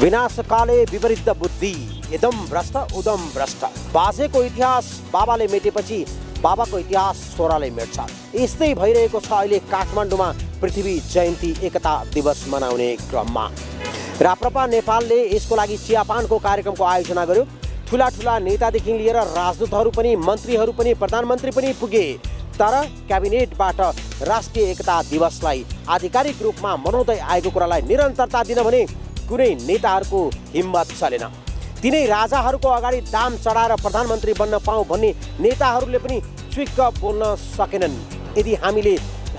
विनाशकाले विपरीत बुद्धि, इदम भ्रष्ट उदम भ्रष्ट। बाजेको इतिहास बाबाले मेटेपछि बाबाको इतिहास छोराले मेट्छ। यस्तै भइरहेको छ अहिले काठमाडौँमा पृथ्वी जयन्ती एकता दिवस मनाउने क्रममा। राप्रपा नेपालले यसको लागि चियापानको कार्यक्रमको आयोजना गर्यो। ठुला ठुला नेतादेखि लिएर राजदूतहरू पनि, मन्त्रीहरू पनि, प्रधानमन्त्री पनि पुगे। तर क्याबिनेटबाट राष्ट्रिय एकता दिवसलाई आधिकारिक रूपमा मनाउँदै आएको कुरालाई निरन्तरता दिन भने कुनै नेताहरूको हिम्मत चलेन। तिनै राजाहरूको अगाडि दाम चढाएर प्रधानमन्त्री बन्न पाऊँ भन्ने नेताहरूले पनि चुइक्क बोल्न सकेनन्। यदि हामीले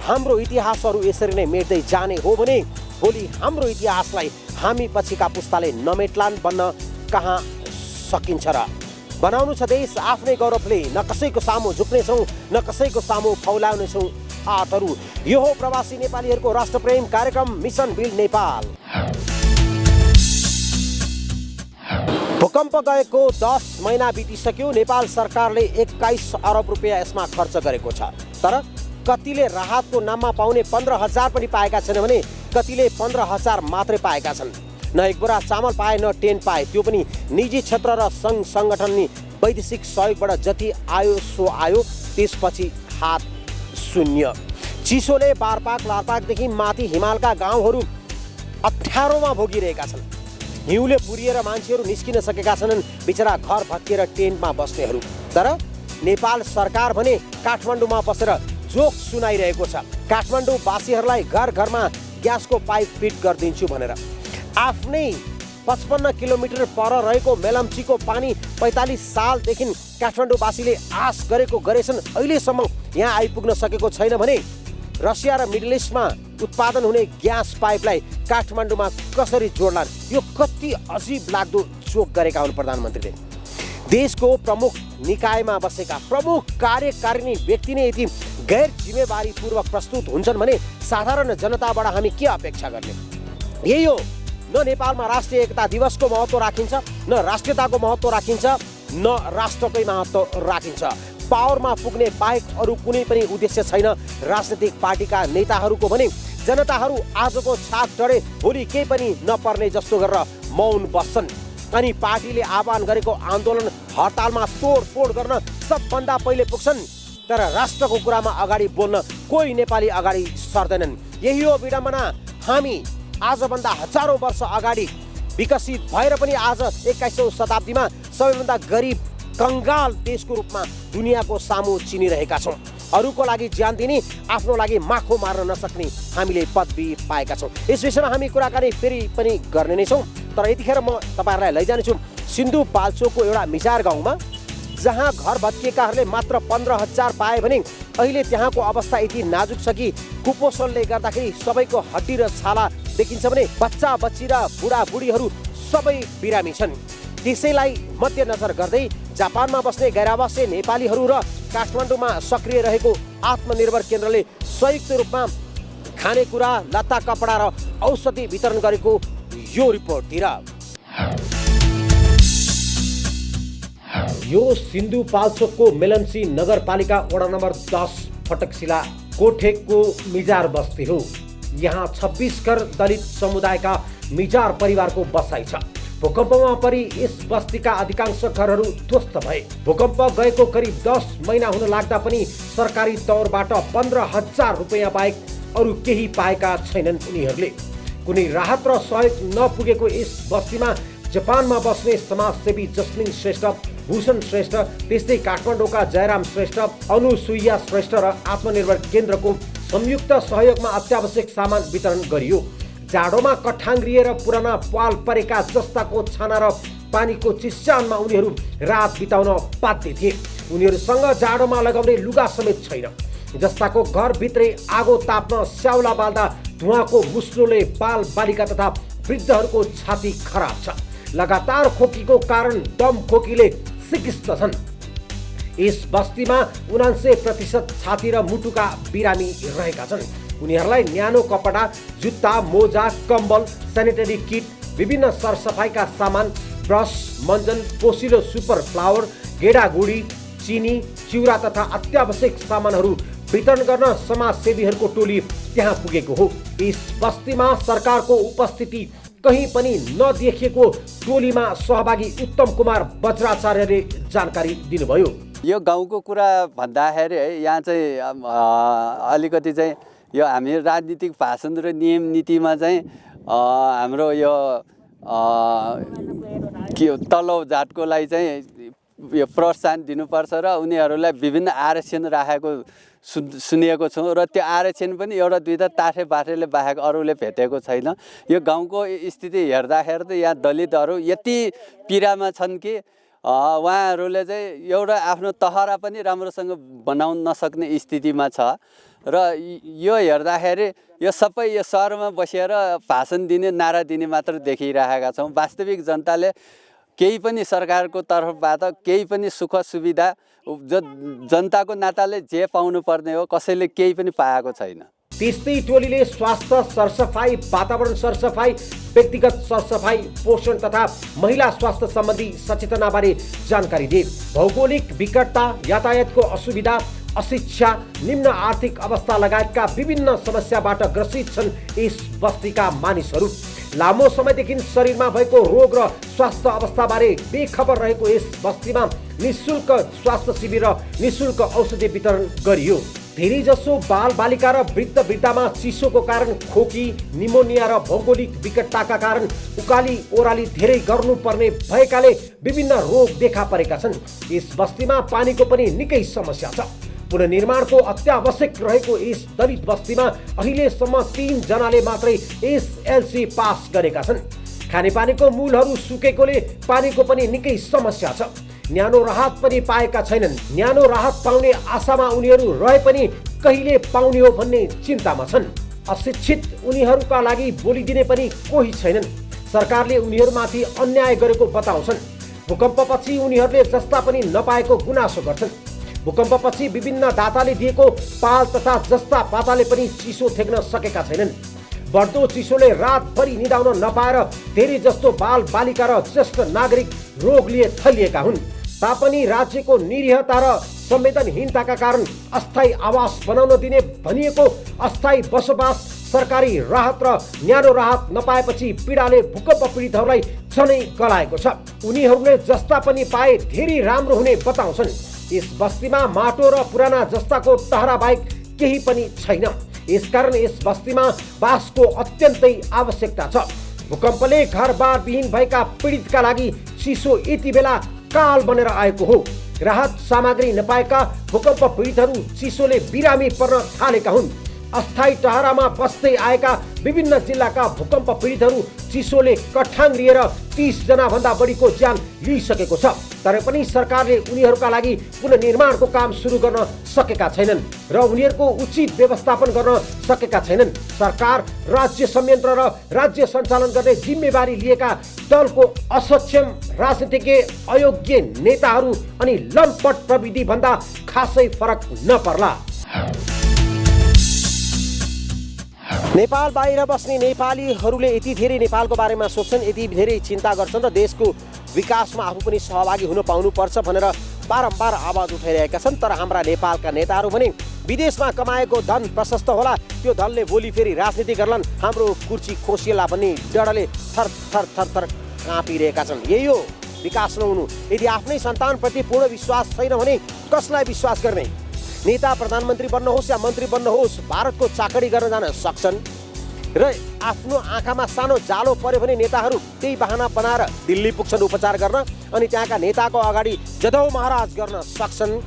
हाम्रो इतिहासहरू यसरी नै मेट्दै जाने हो भने भोलि हाम्रो इतिहासलाई हामी पछिका पुस्ताले नमेट्लान् भन्न कहाँ सकिन्छ र। बनाउनु छ देश आफ्नै गौरवले, न कसैको सामु झुक्नेछौँ, न कसैको सामु फौलाउनेछौँ हातहरू। यो हो प्रवासी नेपालीहरूको राष्ट्रप्रेम कार्यक्रम मिसन बिल्ड नेपाल। भूकम्प गएको 10 महिना बितिसक्यो। नेपाल सरकारले 21 अरब रुपियाँ यसमा खर्च गरेको छ। तर कतिले राहतको नाममा पाउने 15,000 पनि पाएका छैन भने कतिले 15,000 मात्रै पाएका छन्। न एक बोरा चामल पाए, न टेन्ट पाए। त्यो पनि निजी क्षेत्र र सङ्घ सङ्गठन वैदेशिक सहयोगबाट जति आयो सो आयो, त्यसपछि हात शून्य। चिसोले बारपाक लारपाकदेखि माथि हिमालका गाउँहरू अप्ठ्यारोमा भोगिरहेका छन्। हिउँले पुरिएर मान्छेहरू निस्किन सकेका छैनन्, बिचरा घर भत्किएर टेन्टमा बस्नेहरू। तर नेपाल सरकार भने काठमाडौँमा बसेर जोक सुनाइरहेको छ। काठमाडौँवासीहरूलाई घर घरमा ग्यासको पाइप फिट गरिदिन्छु भनेर। आफ्नै 55 किलोमिटर पर रहेको मेलम्चीको पानी 45 सालदेखि काठमाडौँवासीले आश गरेको गरेछन्, अहिलेसम्म यहाँ आइपुग्न सकेको छैन भने रसिया र मिडल इस्टमा उत्पादन हुने ग्यास पाइपलाई काठमाडौँमा कसरी जोड्लान्? यो कति अजीब लाग्दो जोक गरेका हुन् प्रधानमन्त्रीले। देशको प्रमुख निकायमा बसेका प्रमुख कार्यकारिणी व्यक्ति नै यदि गैर जिम्मेवारीपूर्वक प्रस्तुत हुन्छन् भने साधारण जनताबाट हामी के अपेक्षा गर्ने? यही हो, न नेपालमा राष्ट्रिय एकता दिवसको महत्त्व राखिन्छ, न राष्ट्रियताको महत्त्व राखिन्छ, न राष्ट्रकै महत्त्व राखिन्छ। पावरमा पुग्ने बाहेक अरू कुनै पनि उद्देश्य छैन राजनीतिक पार्टीका नेताहरूको भने जनताहरू आजको छाप चढे भोलि केही पनि नपर्ने जस्तो गरेर मौन बस्छन्। अनि पार्टीले आह्वान गरेको आन्दोलन हडतालमा तोडफोड गर्न सबभन्दा पहिले पुग्छन्। तर राष्ट्रको कुरामा अगाडि बोल्न कोही नेपाली अगाडि सर्दैनन्। यही हो विडम्बना। हामी आजभन्दा हजारौँ वर्ष अगाडि विकसित भएर पनि आज 21औं शताब्दीमा सबैभन्दा गरिब कङ्गाल देशको रूपमा दुनियाँको सामु चिनिरहेका छौँ। अरूको लागि ज्यान दिने, आफ्नो लागि माखो मार्न नसक्ने हामीले पदवी पाएका छौँ। यस विषयमा हामी कुराकानी फेरि पनि गर्ने नै छौँ। तर यतिखेर म तपाईँहरूलाई लैजानेछु सिन्धुपाल्चोकको एउटा मिजार गाउँमा, जहाँ घर भत्किएकाहरूले मात्र 15,000 पाए भने अहिले त्यहाँको अवस्था यति नाजुक छ कि कुपोषणले गर्दाखेरि सबैको हड्डी र छाला देखिन्छ भने बच्चा बच्ची र बुढाबुढीहरू सबै बिरामी छन्। त्यसैलाई मध्यनजर गर्दै जापानमा बस्ने गैरावासी नेपालीहरू र काठमाडौँमा सक्रिय रहेको आत्मनिर्भर केन्द्रले संयुक्त रूपमा खानेकुरा, लत्ता, कपडा र औषधि वितरण गरेको यो रिपोर्टतिर। यो सिन्धुपाल्चोकको मेलम्ची नगरपालिका वडा नम्बर 10 फटकशिला कोठेकको मिजार बस्ती हो। यहाँ 26 घर दलित समुदायका मिजार परिवारको बसाइ छ। भूकम्पमा परि यस बस्तीका अधिकांश घरहरू ध्वस्त भए। भूकम्प गएको करिब 10 महिना हुन लाग्दा पनि सरकारी तौरबाट 15,000 रुपियाँ बाहेक अरू केही पाएका छैनन् उनीहरूले। कुनै राहत र सहयोग नपुगेको यस बस्तीमा जापानमा बस्ने समाजसेवी जस्मिन श्रेष्ठ, भूषण श्रेष्ठ, त्यस्तै काठमाडौँका जयराम श्रेष्ठ, अनुसुइया श्रेष्ठ र आत्मनिर्भर केन्द्रको संयुक्त सहयोगमा अत्यावश्यक सामान वितरण गरियो। जाडोमा कठाङ्ग्रिएर पुराना पाल परेका जस्ताको छाना र पानीको चिस्यानमा उनीहरू रात बिताउन बाध्य थिए। उनीहरूसँग जाडोमा लगाउने लुगा समेत छैन। जस्ताको घरभित्रै आगो ताप्न स्याउला बाल्दा धुवाको मुस्लोले बाल बालिका तथा वृद्धहरूको छाती खराब छ। लगातार खोकीको कारण दम खोकीले सिकिस्त छन्। यस बस्तीमा 79% छाती र मुटुका बिरामी रहेका छन्। उनीहरूलाई न्यानो कपडा, जुत्ता, मोजा, कम्बल, सेनिटरी किट, विभिन्न सरसफाइका सामान, ब्रस, मञ्जन, पोसिलो सुपर फ्लावर, गेडागुडी, चिनी, चिउरा तथा अत्यावश्यक सामानहरू वितरण गर्न समाजसेवीहरूको टोली त्यहाँ पुगेको हो। यस बस्तीमा सरकारको उपस्थिति कहीँ पनि नदेखिएको टोलीमा सहभागी उत्तम कुमार वज्राचार्यले जानकारी दिनुभयो। यो गाउँको कुरा भन्दाखेरि है, यहाँ चाहिँ अलिकति चाहिँ यो हामी राजनीतिक भाषण र नियम नीतिमा चाहिँ हाम्रो यो के तल्लो जातकोलाई चाहिँ यो प्रोत्साहन दिनुपर्छ र उनीहरूलाई विभिन्न आरक्षण राखेको सुनेको छौँ र त्यो आरक्षण पनि एउटा दुईवटा टाठे बाठेले बाहेक अरूले भेटेको छैन। यो गाउँको स्थिति हेर्दाखेरि त यहाँ दलितहरू यति पीडामा छन् कि उहाँहरूले चाहिँ एउटा आफ्नो तहरा पनि राम्रोसँग बनाउन नसक्ने स्थितिमा छ र यो हेर्दाखेरि यो सबै यो सहरमा बसेर भाषण दिने नारा दिने मात्र देखिरहेका छौँ। वास्तविक जनताले केही पनि सरकारको तर्फबाट केही पनि सुख सुविधा जनताको नाताले जे पाउनु पर्ने हो कसैले केही पनि पाएको छैन। त्यस्तै टोलीले स्वास्थ्य सरसफाई, वातावरण सरसफाई, व्यक्तिगत सरसफाई, पोषण तथा महिला स्वास्थ्य सम्बन्धी सचेतनाबारे जानकारी दिए। भौगोलिक विकटता, यातायातको असुविधा, अशिक्षा, निम्न आर्थिक अवस्था लगायतका विभिन्न समस्याबाट ग्रसित छन् यस बस्तीका मानिसहरू। लामो समयदेखि शरीरमा भएको रोग र स्वास्थ्य अवस्थाबारे बेखबर रहेको यस बस्तीमा निःशुल्क स्वास्थ्य शिविर र निःशुल्क औषधि वितरण गरियो। धेरैजसो बालबालिका र वृद्ध वृद्धामा चिसोको कारण खोकी, निमोनिया र भौगोलिक विकटताका कारण उकाली ओह्राली धेरै गर्नुपर्ने भएकाले विभिन्न रोग देखा परेका छन्। यस बस्तीमा पानीको पनि निकै समस्या छ। पुनर्निर्माणको अत्यावश्यक रहेको यस दलित बस्तीमा अहिलेसम्म 3 जनाले मात्रै एसएलसी पास गरेका छन्। खानेपानीको मूलहरू सुकेकोले पानीको पनि निकै समस्या छ। न्यानो राहत पनि पाएका छैनन्। न्यानो राहत पाउने आशामा उनीहरू रहे पनि कहिले पाउने हो भन्ने चिन्तामा छन्। अशिक्षित उनीहरूका लागि बोलिदिने पनि कोही छैनन्। सरकारले उनीहरूमाथि अन्याय गरेको बताउँछन्। भूकम्पपछि उनीहरूले जस्ता पनि नपाएको गुनासो गर्छन्। भूकम्पपछि विभिन्न दाताले दिएको पाल तथा जस्ता पाताले पनि चिसो ठेक्न सकेका छैनन्। बढ्दो चिसोले रातभरि निदाउन नपाएर धेरै जस्तो बाल बालिका र ज्येष्ठ नागरिक रोगले थलिएका हुन्। तापनि राज्यको निरीहता र संवेदनहीनताका कारण अस्थायी आवास बनाउन दिने भनिएको अस्थायी बसोबास, सरकारी राहत र न्यानो राहत नपाएपछि पीडाले भूकम्प पीडितहरूलाई झनै गलाएको छ। उनीहरूले जस्ता पनि पाए धेरै राम्रो हुने बताउँछन्। यस बस्तीमा माटो र पुराना जस्ताको टहरा बाहेक केही पनि छैन। यसकारण यस बस्तीमा बासको अत्यन्तै आवश्यकता छ। भूकम्पले घरबार विहीन भएका पीडितका लागि चिसो यति बेला काल बनेर आएको हो। राहत सामग्री नपाएका भूकम्प पीडितहरू चिसोले बिरामी पर्न थालेका हुन्। अस्थायी टहरामा बस्दै आएका विभिन्न जिल्लाका भूकम्प पीडितहरू चिसोले कठाङ लिएर 30 जना भन्दा बढीको ज्यान लिइसकेको छ। तर पनि सरकारले उनीहरूका लागि पुनर्निर्माणको काम सुरु गर्न सकेका छैनन् र उनीहरूको उचित व्यवस्थापन गर्न सकेका छैनन्। सरकार, राज्य संयन्त्र र राज्य सञ्चालन गर्ने जिम्मेवारी लिएका दलको असक्षम राजनीतिज्ञ, अयोग्य नेताहरू अनि लम्पट प्रविधि भन्दा खासै फरक नपर्ला। नेपाल बाहिर बस्ने नेपालीहरूले यति धेरै नेपालको बारेमा सोच्छन्, यति धेरै चिन्ता गर्छन् र देशको विकासमा आफू पनि सहभागी हुन पाउनुपर्छ भनेर बारम्बार आवाज उठाइरहेका छन्। तर हाम्रा नेपालका नेताहरू भने विदेशमा कमाएको धन प्रशस्त होला, त्यो धनले भोलि फेरि राजनीति गर्लान्, हाम्रो कुर्सी खोसिएला भन्ने डरले थर थर थर थर काँपिरहेका छन्। यही हो विकास नहुनु। यदि आफ्नै सन्तानप्रति पूर्ण विश्वास छैन भने कसलाई विश्वास गर्ने? नेता प्रधानमन्त्री बन्न होस् या मन्त्री बन्न होस्, भारतको चाकडी गर्न जान सक्छन् र आफ्नो आँखामा सानो जालो पर्यो भने नेताहरू त्यही बहाना बनाएर दिल्ली पुग्छन् उपचार गर्न अनि त्यहाँका नेताको अगाडि जदौ महाराज गर्न सक्छन्।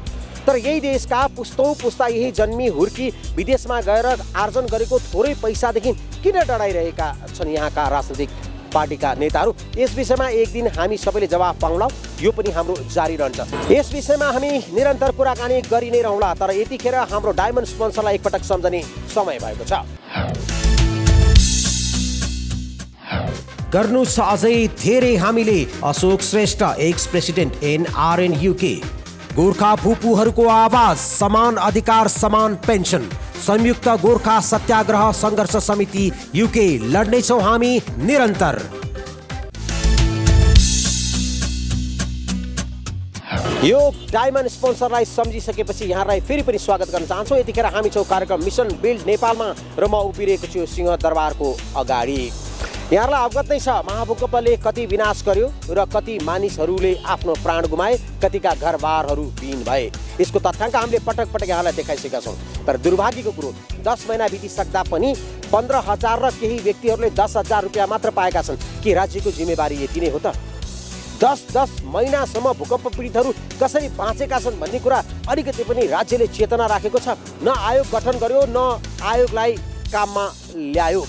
तर यही देशका पुस्तौँ पुस्ता यही जन्मी हुर्की विदेशमा गएर आर्जन गरेको थोरै पैसादेखि किन डराइरहेका छन् यहाँका राजनीतिक पार्टीका नेताहरू? यस विषयमा एक दिन हामी सबैले जवाफ पाउँला। यो पनि हाम्रो जारी रहन्छ। यस विषयमा हामी निरन्तर कुराकानी गरि नै रहौँला। तर यतिखेर हाम्रो डायमन्ड स्पोन्सरलाई एकपटक सम्झने समय भएको छ। गर्नु छ अझै धेरै हामीले। Ashok Shrestha, ex president NRN UK। Gorkha भूपुहरूको आवाज, समान अधिकार समान पेन्सन। संयुक्त गोर्खा सत्याग्रह सङ्घर्ष समिति UK। लड्नेछौँ हामी निरन्तर। यो डायमन्ड स्पोन्सरलाई सम्झिसकेपछि यहाँलाई फेरि पनि स्वागत गर्न चाहन्छौँ। यतिखेर हामी छौँ कार्यक्रम मिसन बिल्ड नेपालमा र म उभिरहेको छु सिंहदरबारको अगाडि। यहाँलाई अवगत नै छ महाभूकम्पले कति विनाश गर्यो र कति मानिसहरूले आफ्नो प्राण गुमाए, कतिका घरबारहरू विहीन भए। यसको तथ्याङ्क हामीले पटक पटक यहाँलाई देखाइसकेका छौँ। तर दुर्भाग्यको कुरो 10 महिना बितिसक्दा पनि 15,000 र केही व्यक्तिहरूले 10,000 रुपियाँ मात्र पाएका छन्। के राज्यको जिम्मेवारी यति नै हो त? 10 महिनासम्म भूकम्प पीडितहरू कसरी बाँचेका छन् भन्ने कुरा अलिकति पनि राज्यले चेतना राखेको छ? न आयोग गठन गर्यो, न आयोगलाई काममा ल्यायो।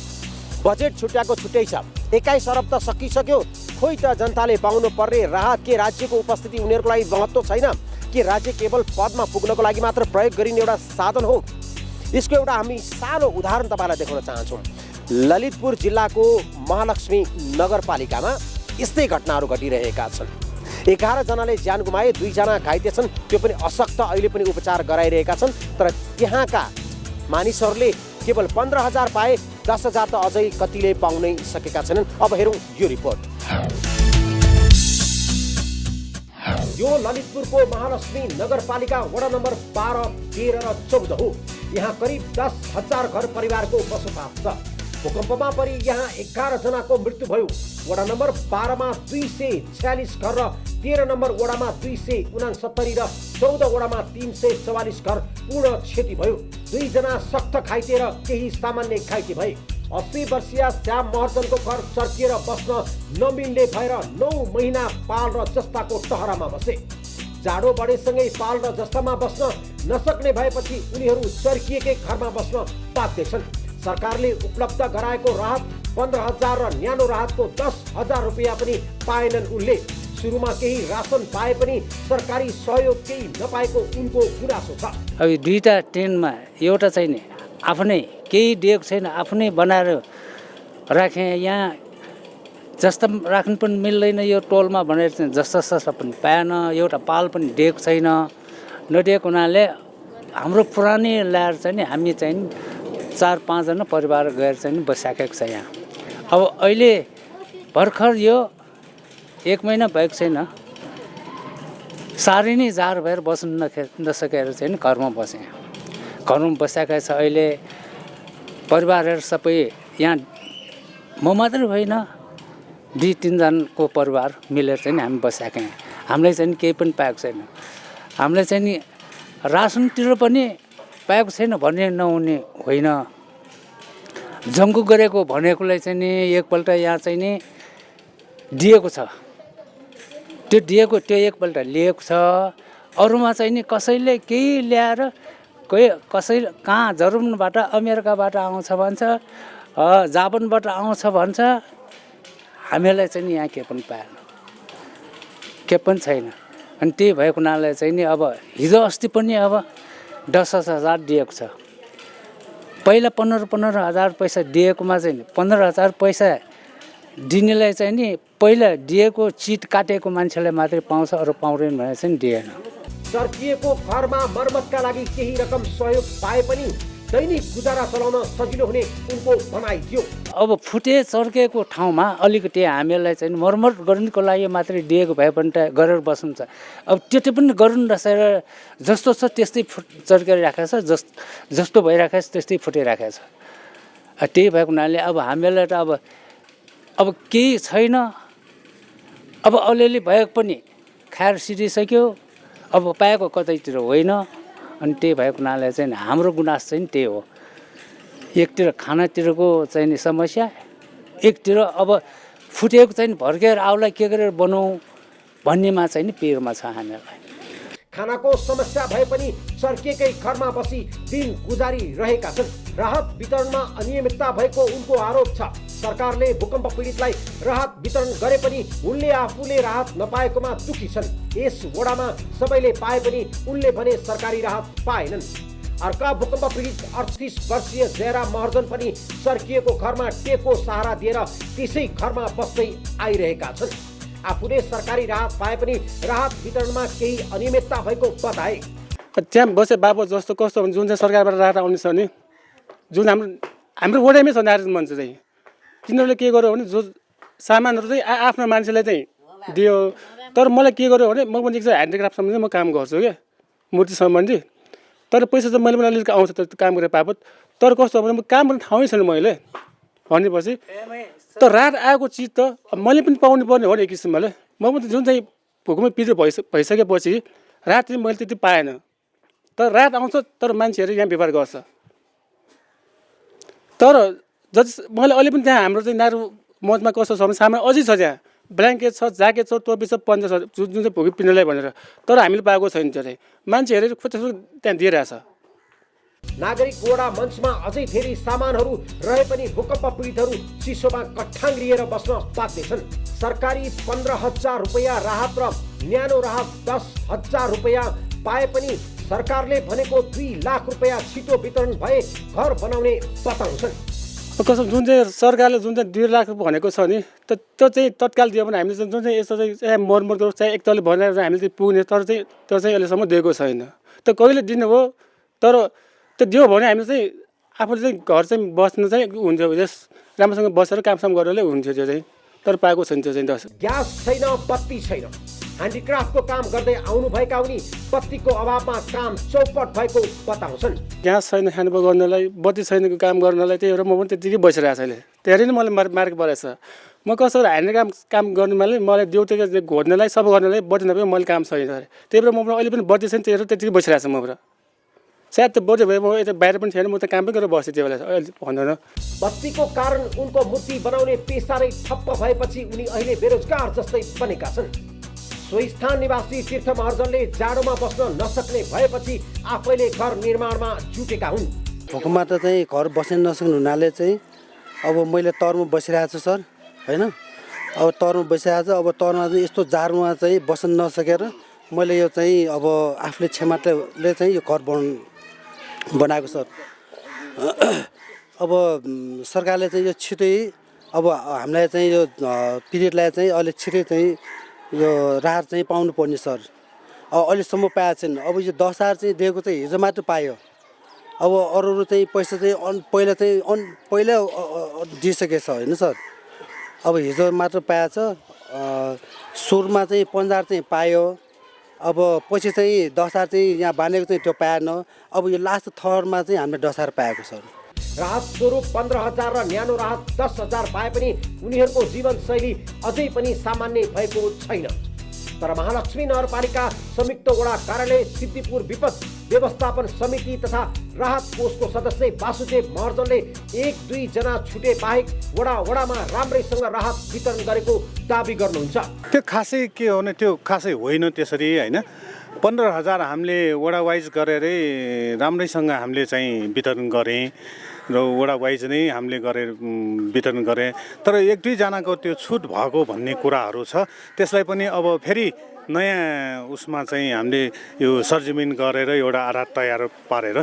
बजेट छुट्याएको छुट्टै छ, 21 अरब त सकिसक्यो। खोइ त जनताले पाउनु पर्ने राहत के राज्यको उपस्थिति उनीहरूको लागि महत्त्व छैन? के राज्य केवल पदमा पुग्नको लागि मात्र प्रयोग गरिने एउटा साधन हो? यसको एउटा हामी सानो उदाहरण तपाईँलाई देखाउन चाहन्छौँ। ललितपुर जिल्लाको महालक्ष्मी नगरपालिकामा यस्तै घटनाहरू घटिरहेका छन्। 11 जनाले ज्यान गुमाए, 2 जना घाइते छन्। त्यो पनि अशक्त, अहिले पनि उपचार गराइरहेका छन्। तर त्यहाँका मानिसहरूले केवल 15,000 पाए, 10,000 त अझै कतिले पाउनै सकेका छैनन्। अब हेरौँ यो रिपोर्ट। यो ललितपुरको महालक्ष्मी नगरपालिका वडा नम्बर 12, 13 र 14 हो। यहाँ करिब 10,000 घर परिवारको बसोबास छ। भूकम्पमा परि यहाँ 11 जनाको मृत्यु भयो। वडा नम्बर 12 मा 246 घर र 13 नम्बर वडामा 269 र 14 वडामा 344 घर पूर्ण क्षति भयो। 2 जना सख्त घाइते र केही सामान्य घाइते भए। 80 वर्षीय श्याम महर्जनको घर चर्किएर बस्न नमिल्ने भएर 9 महिना पाल र जस्ताको टहरामा बसे। जाडो बढेसँगै पाल र जस्तामा बस्न नसक्ने भएपछि उनीहरू चर्किएकै घरमा बस्न बाध्य छन्। सरकारले उपलब्ध गराएको राहत 15,000 र न्यानो राहतको 10,000 रुपियाँ पनि पाएनन् उनले। सुरुमा केही रासन पाए पनि सरकारी सहयोग केही नपाएको उनको गुनासो छ। अब 2टा टेन्टमा एउटा चाहिँ नि आफ्नै केही दिएको छैन, आफ्नै बनाएर राखेँ। यहाँ जस्ता राख्नु पनि मिल्दैन यो टोलमा भनेर चाहिँ जस्ता सस्ता पनि पाएन। एउटा पाल पनि दिएको छैन। नदिएको हुनाले हाम्रो पुरानै ल्याएर चाहिँ नि हामी चाहिँ 4-5 जना परिवार गएर चाहिँ नि बसिसकेको छ यहाँ। अब अहिले भर्खर यो 1 महिना भएको छैन, साह्रै नै जाडो भएर बस्नु नसकेर चाहिँ घरमा बसेँ। घरमा बसेका छ। अहिले परिवारहरू सबै यहाँ म मात्रै होइन, 2-3 जनाको परिवार मिलेर चाहिँ हामी बसेका। हामीलाई चाहिँ केही पनि पाएको छैन। हामीलाई चाहिँ नि रासनतिर पनि पाएको छैन भन्ने नहुने होइन। जङ्गु गरेको भनेकोलाई चाहिँ नि एकपल्ट यहाँ चाहिँ नि दिएको छ। त्यो एकपल्ट लिएको छ। अरूमा चाहिँ नि कसैले केही ल्याएर कसै कहाँ जर्मनबाट अमेरिकाबाट आउँछ भन्छ, जापानबाट आउँछ भन्छ। हामीलाई चाहिँ नि यहाँ के पनि पाएन, के पनि छैन। अनि त्यही भएको हुनाले चाहिँ नि अब हिजो अस्ति पनि अब 10,000 दिएको छ। पहिला 15,000 पैसा दिएकोमा चाहिँ नि 15,000 पैसा दिनेलाई चाहिँ नि पहिला दिएको चिट काटेको मान्छेलाई मात्रै पाउँछ, अरू पाउँदैन भनेर चाहिँ दिएन। चर्किएको घरमा मर्मतका लागि केही रकम सहयोग पाए पनि दैनिक गुजारा चलाउन सजिलो हुने उनको भनाइ थियो। अब फुटे चर्केको ठाउँमा अलिकति हामीलाई चाहिँ मर्मत गर्नुको लागि मात्रै दिएको भए पनि त गरेर बस्नुहुन्छ। अब त्यो पनि गर्नु नसकेर जस्तो छ त्यस्तै चर्केर राखेको छ, जस्तो भइराखेको छ त्यस्तै फुटिराखेको छ। त्यही भएको हुनाले अब हामीलाई त अब केही छैन। अब अलिअलि भएको पनि खाएर सिरिसक्यो। अब पाएको कतैतिर होइन। अनि त्यही भएको हुनाले चाहिँ हाम्रो गुनास चाहिँ त्यही हो। एकतिर खानातिरको चाहिँ नि समस्या, एकतिर अब फुटेको चाहिँ भर्केर आउलाई के गरेर बनाऊ भन्नेमा चाहिँ नि पिरमा छ हामीलाई। खानाको समस्या भए पनि चर्किएकै घरमा बसी दिन गुजारी रहेका छन्। राहत वितरणमा अनियमितता भएको उनको आरोप छ। सरकारले भूकम्प पीडितलाई राहत वितरण गरे पनि उनले आफूले राहत नपाएकोमा दुखी छन्। यस वडामा सबैले पाए पनि उनले भने सरकारी राहत पाएनन्। अर्का भूकम्प पीडित 38 वर्षीय जयराम महर्जन पनि चर्किएको घरमा टेको सहारा दिएर त्यसै घरमा बस्दै आइरहेका छन्। आफूले सरकारी राहत पाए पनि राहत वितरणमा केही अनियमितता भएको बताए। त्यहाँ बसे बाबु जस्तो कस्तो हुन्छ, जुन चाहिँ सरकारबाट राहत आउने छ नि, जुन हाम्रो वडामै छ नारायण मञ्च चाहिँ, तिनीहरूले के गर्यो भने जो सामानहरू चाहिँ आफ्नो मान्छेलाई चाहिँ दियो। तर मलाई के गर्यो भने म पनि एक ह्यान्डिक्राफ्ट सम्बन्धी म काम गर्छु क्या, मूर्ति सम्बन्धी। तर पैसा चाहिँ मैले पनि अलिअलि आउँछ त्यो काम गरेर बापत। तर कस्तो भने म काम गर्ने ठाउँै छैन मैले। भनेपछि त राहत आएको चिज त मैले पनि पाउनु पर्ने हो नि एक किसिमले म पनि जुन चाहिँ भूकम्प पीडित भइसकेपछि राहत चाहिँ मैले त्यति पाएन तर राहत आउँछ तर मान्छेहरू यहाँ व्यवहार गर्छ तर जति मैले अहिले पनि त्यहाँ हाम्रो चाहिँ नारू मञ्चमा कस्तो छ भने सामान अझै छ त्यहाँ ब्ल्याङ्केट छ ज्याकेट छ टोपी छ पन्जा छ जुन चाहिँ भूकम्प पिँधलाई भनेर तर हामीले पाएको छैन त्यो चाहिँ मान्छेहरूले त्यसो त्यहाँ दिइरहेछ नागरिक वडा मञ्चमा अझै धेरै सामानहरू रहे पनि भूकम्प पीडितहरू चिसोमा कठाङ लिएर बस्न बाध्य छन् सरकारी 15,000 रुपैयाँ राहत र न्यानो राहत 10,000 रुपैयाँ पाए पनि सरकारले भनेको 2 लाख रुपैयाँ छिटो वितरण भए घर बनाउने बताउँछन् कसम जुन चाहिँ सरकारले जुन चाहिँ 2 लाख रुपियाँ भनेको छ नि त्यो चाहिँ तत्काल दियो भने हामीले जुन चाहिँ यस्तो चाहिँ चाहे मर्मत चाहे एक तले भनेर हामीले चाहिँ पुग्ने तर चाहिँ त्यो चाहिँ अहिलेसम्म दिएको छैन त कहिले दिनु हो तर त्यो दियो भने हामीले चाहिँ आफूले चाहिँ घर चाहिँ बस्नु चाहिँ हुन्छ जस राम्रोसँग बसेर कामसाम गरेर हुन्थ्यो त्यो चाहिँ तर पाएको छैन त्यो चाहिँ ग्यास छैन बत्ती छैन ह्यान्डिक्राफ्टको काम गर्दै आउनुभएका उनी बत्तीको अभावमा काम चौपट भएको बताउँछन् ग्यास छैन खानु गर्नलाई बत्ती छैन काम गर्नलाई त्यही भएर म पनि त्यतिकै बसिरहेको छु अहिले धेरै नै मलाई मार्क परेछ म कसरी ह्यान्ड काम गर्नुमाले मलाई देउटेको घोड्नलाई सब गर्नलाई बत्ती नभए मैले काम छैन त्यही भएर म अहिले पनि बत्ती छैन त्यही भएर त्यतिकै बसिरहेको छु म सायद त्यो बत्ती भए म यता बाहिर पनि थिएन म त काम पनि गरेर बसेँ त्यो बेला अहिले भन्दैन बत्तीको कारण उनको मूर्ति बनाउने पेसा नै ठप्प भएपछि उनी अहिले बेरोजगार जस्तै बनेका छन् सोही स्थान निवासी तीर्थ महर्जनले जाडोमा बस्न नसक्ने भएपछि आफैले घर निर्माणमा जुटेका हुन् भूकम्पबाट चाहिँ घर बस्न नसक्ने हुनाले चाहिँ अब मैले तरमा बसिरहेको छु सर हैन अब तरमा बसिरहेको छु अब तरमा चाहिँ यस्तो जाडोमा चाहिँ बस्न नसकेर मैले यो चाहिँ अब आफूले क्षमताले चाहिँ यो घर बनाएको सर अब सरकारले चाहिँ यो छिटै अब हामीलाई चाहिँ यो पिरियडलाई चाहिँ अहिले छिटै चाहिँ यो राहत चाहिँ पाउनु पर्ने सर अब अहिलेसम्म पाएको छैन अब यो 10,000 चाहिँ दिएको चाहिँ हिजो मात्र पायो अब अरू चाहिँ पैसा चाहिँ पहिला दिइसकेछ होइन सर अब हिजो मात्र पाएछ सुरुमा चाहिँ 15,000 चाहिँ पायो अब पछि चाहिँ 10,000 चाहिँ यहाँ बाँधेको चाहिँ त्यो पाएन अब यो लास्ट थरमा चाहिँ हामीले 10,000 पाएको सर राहत स्वरूप 15,000 र न्यानो राहत 10,000 पाए पनि उनीहरूको जीवनशैली अझै पनि सामान्य भएको छैन तर महालक्ष्मी नगरपालिका संयुक्त वडा कार्यालय सिद्धिपुर विपद व्यवस्थापन समिति तथा राहत कोषको सदस्य वासुदेव महर्जनले 1-2 जना छुटे बाहेक वडामा राम्रैसँग राहत वितरण गरेको दाबी गर्नुहुन्छ त्यो खासै के हो भने त्यो खासै होइन त्यसरी हैन 15,000 हामीले वडा वाइज गरेरै राम्रैसँग हामीले चाहिँ वितरण गरे र वडा वाइज नै हामीले गरेर वितरण गरे तर 1-2 जनाको त्यो छुट भएको भन्ने कुराहरू छ त्यसलाई पनि अब फेरि नयाँ उसमा चाहिँ हामीले यो सरजमिन गरेर एउटा आधार तयार पारेर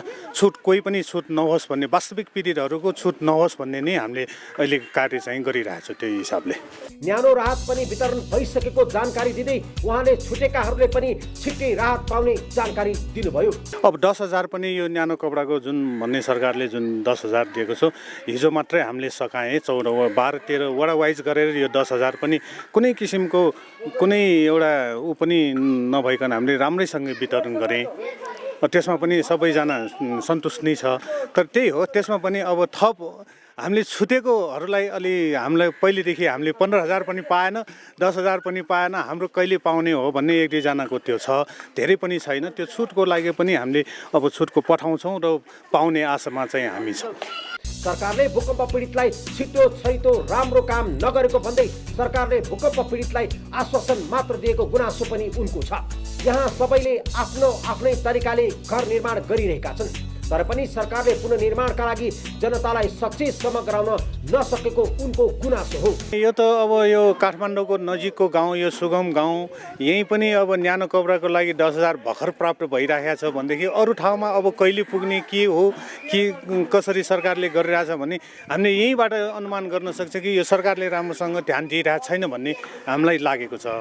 कोही पनि छुट नहोस् भन्ने वास्तविक पीडितहरूको छुट नहोस् भन्ने नै हामीले अहिले कार्य चाहिँ गरिरहेछौँ त्यो हिसाबले न्यानो राहत पनि वितरण भइसकेको जानकारी दिँदै उहाँले छुटेकाहरूले पनि छिट्टै राहत पाउने जानकारी दिनुभयो अब 10,000 पनि यो न्यानो कपडाको जुन भन्ने सरकारले जुन 10,000 दिएको छ हिजो मात्रै हामीले सकाएँ 12-13 वडा वाइज गरेर यो 10,000 पनि कुनै किसिमको कुनै एउटा पनि नभइकन हामीले राम्रैसँग वितरण गरे त्यसमा पनि सबैजना सन्तुष्ट नै छ तर त्यही हो त्यसमा पनि अब थप हामीले छुटेकोहरूलाई अलि हामीलाई पहिलेदेखि हामीले 15,000 पनि पाएन 10,000 पनि पाएन हाम्रो कहिले पाउने हो भन्ने 1-2 जनाको त्यो छ धेरै पनि छैन त्यो छुटको लागि पनि हामीले अब छुटको पठाउँछौँ र पाउने आशामा चाहिँ हामी छौँ सरकारले भूकम्प पीडितलाई छिटो राम्रो काम नगरेको भन्दै सरकारले भूकम्प पीडितलाई आश्वासन मात्र दिएको गुनासो पनि उनको छ यहाँ सबैले आफ्नै तरिकाले घर निर्माण गरिरहेका छन् तर पनि सरकारले पुनर्निर्माणका लागि जनतालाई सचेतसम्म गराउन नसकेको उनको गुनासो हो यो त अब यो काठमाडौँको नजिकको गाउँ यो सुगम गाउँ यही पनि अब न्यानो कपडाको लागि 10,000 भर्खर प्राप्त भइरहेको छ भनेदेखि अरू ठाउँमा अब कहिले पुग्ने के हो कि कसरी सरकारले गरिरहेछ भने हामीले यहीँबाट अनुमान गर्न सक्छ कि यो सरकारले राम्रोसँग ध्यान दिइरहेको छैन भन्ने हामीलाई लागेको छ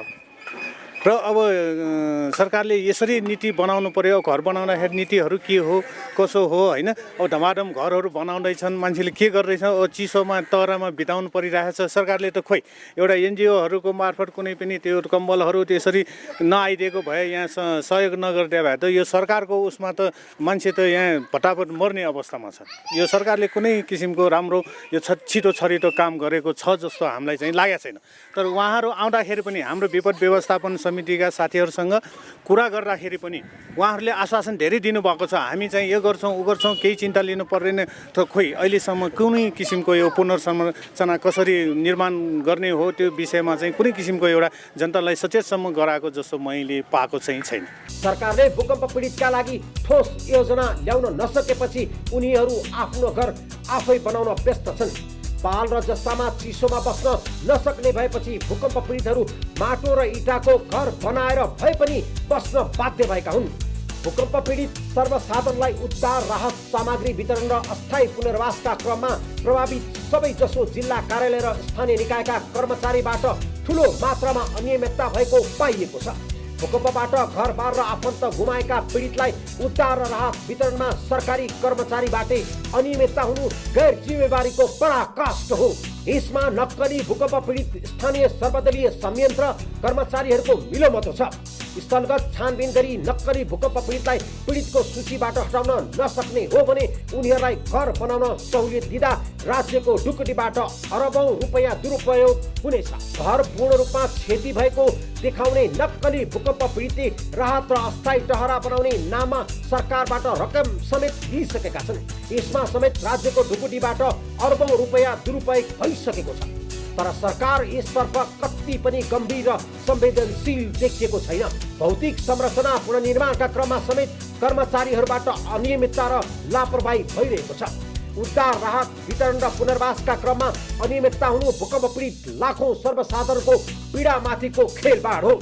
र अब सरकारले यसरी नीति बनाउनु पर्यो। घर बनाउँदाखेरि नीतिहरू के हो कसो हो होइन। अब धमाधम घरहरू बनाउँदैछन्, मान्छेले के गर्दैछ, अब चिसोमा तरामा बिताउनु परिरहेछ। सरकारले त खोइ एउटा एनजिओहरूको मार्फत कुनै पनि त्यो कम्बलहरू त्यसरी नआइदिएको भए, यहाँ सहयोग नगरिदिए भए त यो सरकारको उसमा त मान्छे त यहाँ भटाभट मर्ने अवस्थामा छ। यो सरकारले कुनै किसिमको राम्रो यो छिटो छरिटो काम गरेको छ जस्तो हामीलाई चाहिँ लागेको छैन। तर उहाँहरू आउँदाखेरि पनि हाम्रो विपद व्यवस्थापन समितिका साथीहरूसँग कुरा गर्दाखेरि पनि उहाँहरूले आश्वासन धेरै दिनुभएको छ। हामी चाहिँ यो गर्छौँ उ गर्छौँ, केही चिन्ता लिनु पर्दैन। त खोइ अहिलेसम्म कुनै किसिमको यो पुनर्संरचना कसरी निर्माण गर्ने हो त्यो विषयमा चाहिँ कुनै किसिमको एउटा जनतालाई सचेतसम्म गराएको जस्तो मैले पाएको चाहिँ छैन। सरकारले भूकम्प पीडितका लागि ठोस योजना ल्याउन नसकेपछि उनीहरू आफ्नो घर आफै बनाउन व्यस्त छन्। पाल र जस्तामा चिसोमा बस्न नसक्ने भएपछि भूकम्प पीडितहरू माटो र इँटाको घर बनाएर भए पनि बस्न बाध्य भएका हुन्। भूकम्प पीडित सर्वसाधारणलाई उद्धार राहत सामग्री वितरण र अस्थायी पुनर्वासका क्रममा प्रभावित सबै जसो जिल्ला कार्यालय र स्थानीय निकायका कर्मचारीबाट ठूलो मात्रामा अनियमितता भएको पाइएको छ। भूकम्पबाट घरबार र आफन्त गुमाएका पीडितलाई उद्धार र राहत वितरणमा सरकारी कर्मचारीबाटै अनियमितता हुनु गैर जिम्मेवारीको पराकाष्ठ हो। यसमा नक्कली भूकम्प पीडित स्थानीय सर्वदलीय संयन्त्र कर्मचारीहरूको मिलोमतो छ। स्थलगत छानबिन गरी नक्कली भूकम्प पीडितलाई पीडितको सूचीबाट हटाउन नसक्ने हो भने उनीहरूलाई घर बनाउन सहुलियत दिँदा राज्यको ढुकुटीबाट अरबौं रुपैयाँ दुरुपयोग हुनेछ। घर पूर्ण रूपमा क्षति भएको देखाउने नक्कली भूकम्प पीडितले राहत र अस्थायी टहरा बनाउने नाममा सरकारबाट रकम समेत लिइसकेका छन्। यसमा समेत राज्यको ढुकुटीबाट अरबौं रुपैयाँ दुरुपयोग भइसकेको छ। तर सरकार यसतर्फ कति पनि गम्भीर र संवेदनशील देखिएको छैन। भौतिक संरचना पुनर्निर्माणका क्रममा समेत कर्मचारीहरूबाट अनियमितता र लापरवाही भइरहेको छ। उद्धार राहत वितरण र पुनर्वासका क्रममा अनियमितता हुनु भूकम्प पीडित लाखौं सर्वसाधारणको पीडामाथिको खेलबाड हो।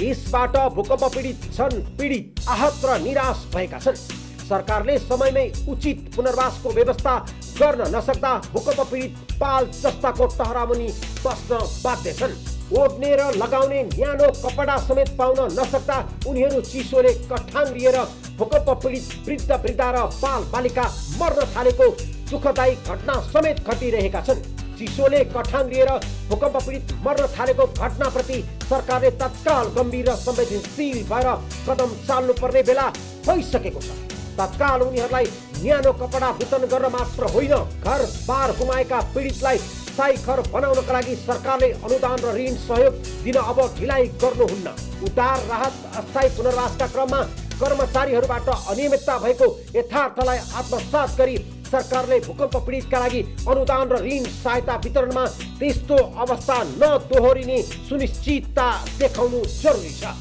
यसबाट भूकम्प पीडित आहत र निराश भएका छन्। सरकारले समयमै उचित पुनर्वासको व्यवस्था गर्न नसक्दा भूकम्प पीडित पाल जस्ताको टहरामुनि बस्न बाध्य छन्। ओढ्ने र लगाउने न्यानो कपडा समेत पाउन नसक्दा उनीहरू चिसोले कठाङ्ग्रिएर भूकम्प पीडित वृद्ध वृद्धा र बाल बालिका मर्न थालेको दुःखदायी घटना समेत घटिरहेका छन्। चिसोले कठाङ्ग्रिएर भूकम्प पीडित मर्न थालेको घटनाप्रति सरकारले तत्काल गम्भीर र संवेदनशील भएर कदम चाल्नुपर्ने बेला भइसकेको छ। तत्काल उनीहरूलाई न्यानो कपडा वितरण गर्न मात्र होइन, घर बार गुमाएका पीडितलाई स्थायी घर बनाउनका लागि सरकारले अनुदान र ऋण सहयोग दिन अब ढिलाइ गर्नुहुन्न। उद्धार राहत अस्थायी पुनर्वासका क्रममा कर्मचारीहरूबाट अनियमितता भएको यथार्थलाई आत्मसात गरी सरकारले भूकम्प पीडितका लागि अनुदान र ऋण सहायता वितरणमा त्यस्तो अवस्था नदोहोरिने सुनिश्चितता देखाउनु जरुरी छ।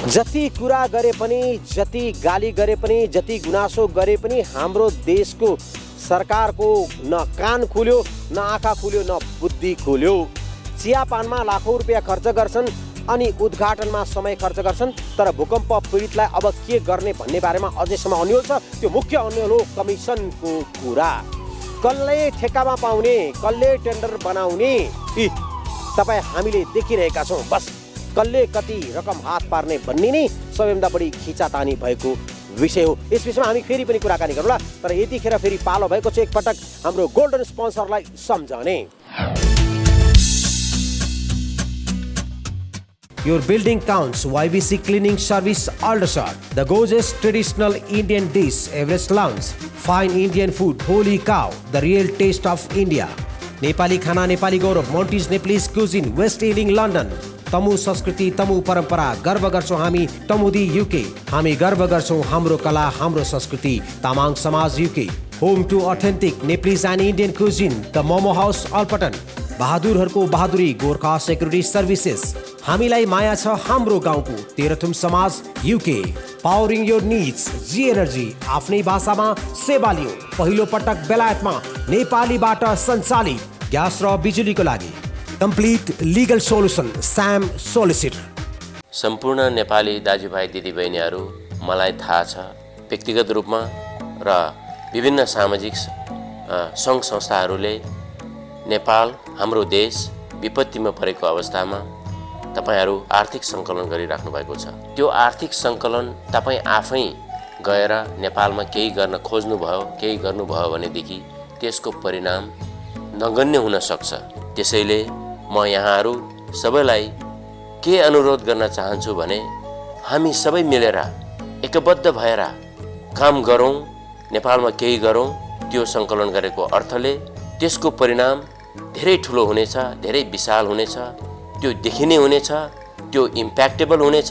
जति कुरा गरे पनि, जति गाली गरे पनि, जति गुनासो गरे पनि हाम्रो देशको सरकारको न कान खुल्यो, न आँखा खुल्यो, न बुद्धि खुल्यो। चियापानमा लाखौं रुपियाँ खर्च गर्छन् अनि उद्घाटनमा समय खर्च गर्छन्, तर भूकम्प पीडितलाई अब के गर्ने भन्ने बारेमा अझैसम्म अन्यल छ। त्यो मुख्य अन्यल हो कमिसनको कुरा। कसले ठेक्कामा पाउने, कसले टेन्डर बनाउने, तपाईँ हामीले देखिरहेका छौँ। बस कसले कति रकम हात पार्ने भन्ने नै सबैभन्दा बढी खिचातानी भएको विषय हो। यस विषयमा हामी फेरि पनि कुराकानी गरौँला, तर यतिखेर फेरि पालो भएको छ एकपटक हाम्रो गोल्डन स्पोन्सरलाई सम्झने। Your building counts. YBC Cleaning Service Aldershot. The gorgeous traditional Indian dish, Everest Lounge. Fine Indian food, Holy Cow. The real taste of India. Nepali Khana, Nepali Gaurav. Monty's Nepalese Cuisine, West Ealing, London. तमु संस्कृति, तमु परम्परा, गर्व गर्छौं हामी तमुदी UK. हामी गर्व गर्छौं हाम्रो कला, हाम्रो संस्कृति, तामाङ समाज UK. Home to authentic Nepalese and Indian cuisine, the momo house Alperton. बहादुरहरूको बहादुरी, गोर्खा सेक्युरिटी सर्भिसेस। हामीलाई माया छ हाम्रो गाउँको, तेह्रथुम समाज UK. Powering your needs, G energy, आफ्नै भाषामा सेवा लियो। पहिलो पटक बेलायतमा नेपालीबाट सञ्चालित ग्यास र बिजुलीको लागि कम्प्लिट लिगल सोल्युसन, स्याम सोलिसिटर। सम्पूर्ण नेपाली दाजुभाइ दिदीबहिनीहरू, मलाई थाहा छ व्यक्तिगत रूपमा र विभिन्न सामाजिक सङ्घ संस्थाहरूले नेपाल, हाम्रो देश विपत्तिमा परेको अवस्थामा तपाईहरू आर्थिक सङ्कलन गरिराख्नु भएको छ। त्यो आर्थिक सङ्कलन तपाईँ आफै गएर नेपालमा केही गर्न खोज्नुभयो, केही गर्नुभयो भनेदेखि त्यसको परिणाम नगण्य हुन सक्छ। त्यसैले म यहाँहरू सबैलाई के अनुरोध गर्न चाहन्छु भने हामी सबै मिलेर एकबद्ध भएर काम गरौँ, नेपालमा केही गरौँ। त्यो सङ्कलन गरेको अर्थले त्यसको परिणाम धेरै ठुलो हुनेछ, धेरै विशाल हुनेछ, त्यो देखिने हुनेछ, त्यो इम्प्याक्टेबल हुनेछ।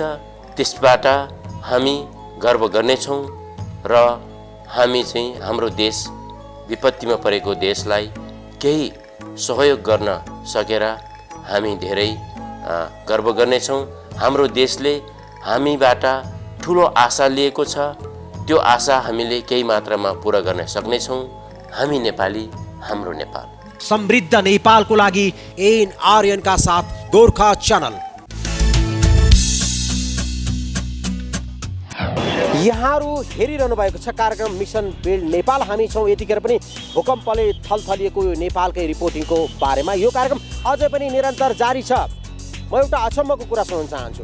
त्यसबाट हामी गर्व गर्नेछौँ र हामी चाहिँ हाम्रो देश विपत्तिमा परेको देशलाई केही सहयोग गर्न सकेर हामी धेरै गर्व गर्नेछौँ। हाम्रो देशले हामीबाट ठुलो आशा लिएको छ, त्यो आशा हामीले केही मात्रामा पुरा गर्न सक्नेछौँ। हामी नेपाली, हाम्रो नेपाल। समृद्ध नेपालको लागि एनआरएन का साथ गोर्खा च्यानल। यहाँहरू हेरिरहनु भएको छ कार्यक्रम मिसन बिल्ड नेपाल। हामी छौँ यतिखेर पनि भूकम्पले थलथलिएको नेपालकै रिपोर्टिङको बारेमा। यो कार्यक्रम अझै पनि निरन्तर जारी छ। म एउटा अचम्मको कुरा सुनाउन चाहन्छु।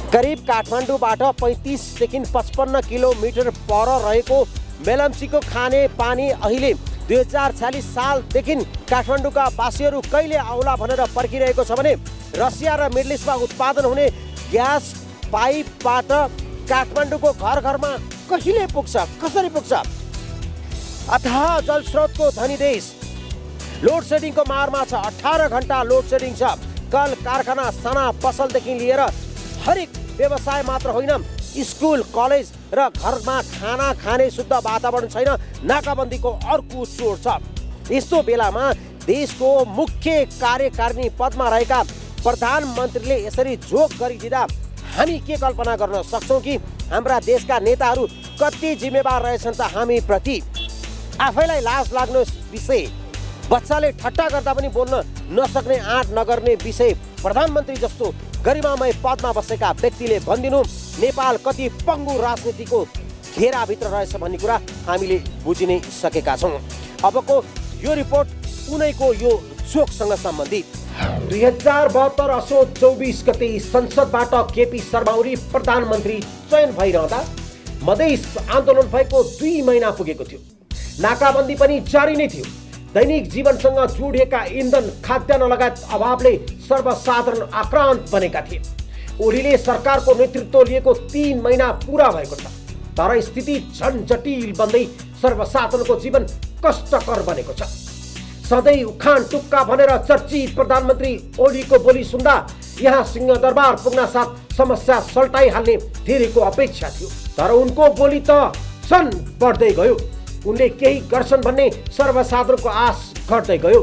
करिब काठमाडौँबाट 35देखि 55 किलोमिटर पर रहेको मेलम्चीको खाने पानी अहिले 2046 सालदेखि काठमाडौँका वासीहरू कहिले आउला भनेर पर्खिरहेको छ भने रसिया र मिडल इस्टमा उत्पादन हुने ग्यास पाइपबाट काठमाडौँको घर घरमा कहिले पुग्छ, कसरी पुग्छ? अथाह जलस्रोतको धनी देश लोड सेडिङको मारमा छ। 18 घण्टा लोड सेडिङ छ। कल कारखाना, साना पसलदेखि लिएर हरेक व्यवसाय मात्र होइन, स्कुल, कलेज र घरमा खाना खाने शुद्ध वातावरण छैन। नाकाबन्दीको अर्को चोट छ। यस्तो बेलामा देशको मुख्य कार्यकारिणी पदमा रहेका प्रधानमन्त्रीले यसरी जोक गरिदिँदा हामी के कल्पना गर्न सक्छौँ कि हाम्रा देशका नेताहरू कति जिम्मेवार रहेछन् त हामी प्रति? आफैलाई लाज लाग्ने विषय, बच्चाले ठट्टा गर्दा पनि बोल्न नसक्ने आँट नगर्ने विषय प्रधानमन्त्री जस्तो गरिमामय पदमा बसेका व्यक्तिले भनिदिनु नेपाल कति पङ्गु राजनीतिको घेराभित्र रहेछ भन्ने कुरा हामीले बुझि नै सकेका छौँ। अबको यो रिपोर्ट उनैको यो जोकसँग सम्बन्धित। 2072 असोज 24 गते संसदबाट केपी शर्मा ओली प्रधानमन्त्री चयन भइरहँदा मधेस आन्दोलन भएको 2 महिना पुगेको थियो। नाकाबन्दी पनि जारी नै थियो। दैनिक जीवनसँग जोडिएका इन्धन, खाद्यान्न लगायत अभावले सर्वसाधारण आक्रान्त बनेका थिए। ओलीले सरकारको नेतृत्व लिएको 3 महिना पुरा भएको छ, तर स्थिति झन जटिल बन्दै सर्वसाधारणको जीवन कष्टकर बनेको छ। सधैँ उखान टुक्का भनेर चर्चित प्रधानमन्त्री ओलीको बोली सुन्दा यहाँ सिंहदरबार पुग्न साथ समस्या सल्टाइहाल्ने धेरैको अपेक्षा थियो, तर उनको बोली त झन बढ्दै गयो। उनले केही गर्छन् भन्ने सर्वसाधारणको आश घट्दै गयो।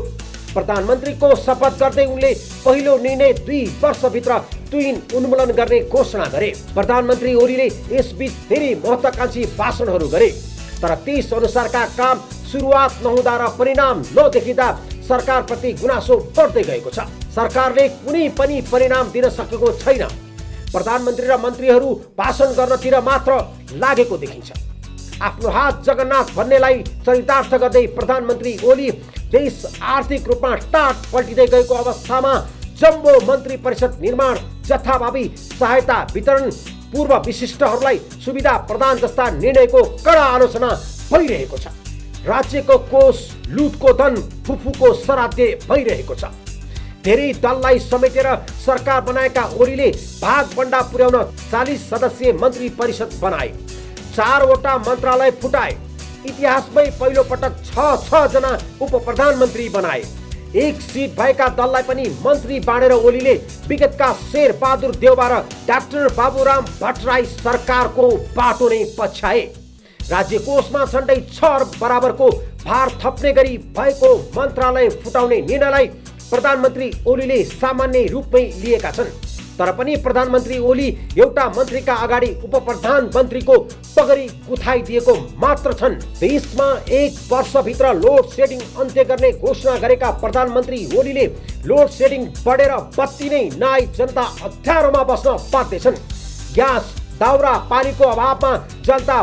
प्रधानमन्त्रीको शपथ गर्दै उनले पहिलो निर्णय 2 वर्षभित्र ट्विन उन्मूलन गर्ने घोषणा गरे। प्रधानमन्त्री ओलीले यसबीच धेरै महत्त्वाकांक्षी भाषणहरू गरे, तर त्यस अनुसारका काम सुरुवात नहुँदा र परिणाम नदेखिँदा सरकारप्रति गुनासो बढ्दै गएको छ। सरकारले कुनै पनि परिणाम दिन सकेको छैन। प्रधानमन्त्री र मन्त्रीहरू भाषण गर्नतिर मात्र लागेको देखिन्छ। आफ्नो हात जगन्नाथ भन्नेलाई चरितार्थ गर्दै प्रधानमन्त्री ओली देश आर्थिक रूपमा टाट पल्टिँदै गएको अवस्थामा जम्बो मन्त्री परिषद निर्माण, जथाभावी सहायता वितरण, पूर्व विशिष्टहरूलाई सुविधा प्रदान जस्ता निर्णयको कडा आलोचना भइरहेको छ। राज्यको कोष लुटको धन फुफुको श्राद्ध भइरहेको छ। धेरै दललाई समेटेर सरकार बनाएका ओलीले भागबण्डा पुर्याउन 40 सदस्यीय मन्त्री परिषद बनाए, 4वटा मन्त्रालय फुटाए, इतिहासमै पहिलो पटक 6 जना उप प्रधानमन्त्री बनाए। 1 सिट भएका दललाई पनि मन्त्री बाँडेर ओलीले विगतका शेरबहादुर देउवा र डाक्टर बाबुराम भट्टराई सरकारको बाटो नै पछ्याए। राज्य कोषमा झन्डै 6 अर्ब बराबरको भार थप्ने गरी भएको मन्त्रालय फुटाउने निर्णयलाई प्रधानमन्त्री ओलीले सामान्य रूपमै लिएका छन्, तर पनि प्रधानमन्त्री ओली एउटा मन्त्रीका अगाडि उप प्रधानमन्त्रीको पगडी गुथाइदिएको मात्र छन्। देशमा 1 वर्षभित्र लोड सेडिङ अन्त्य गर्ने घोषणा गरेका प्रधानमन्त्री ओलीले लोड सेडिङ बढेर बत्ती नै नआई जनता अप्ठ्यारोमा बस्न बाध्य छन्। ग्यास, दाउरा, पानीको अभावमा जनता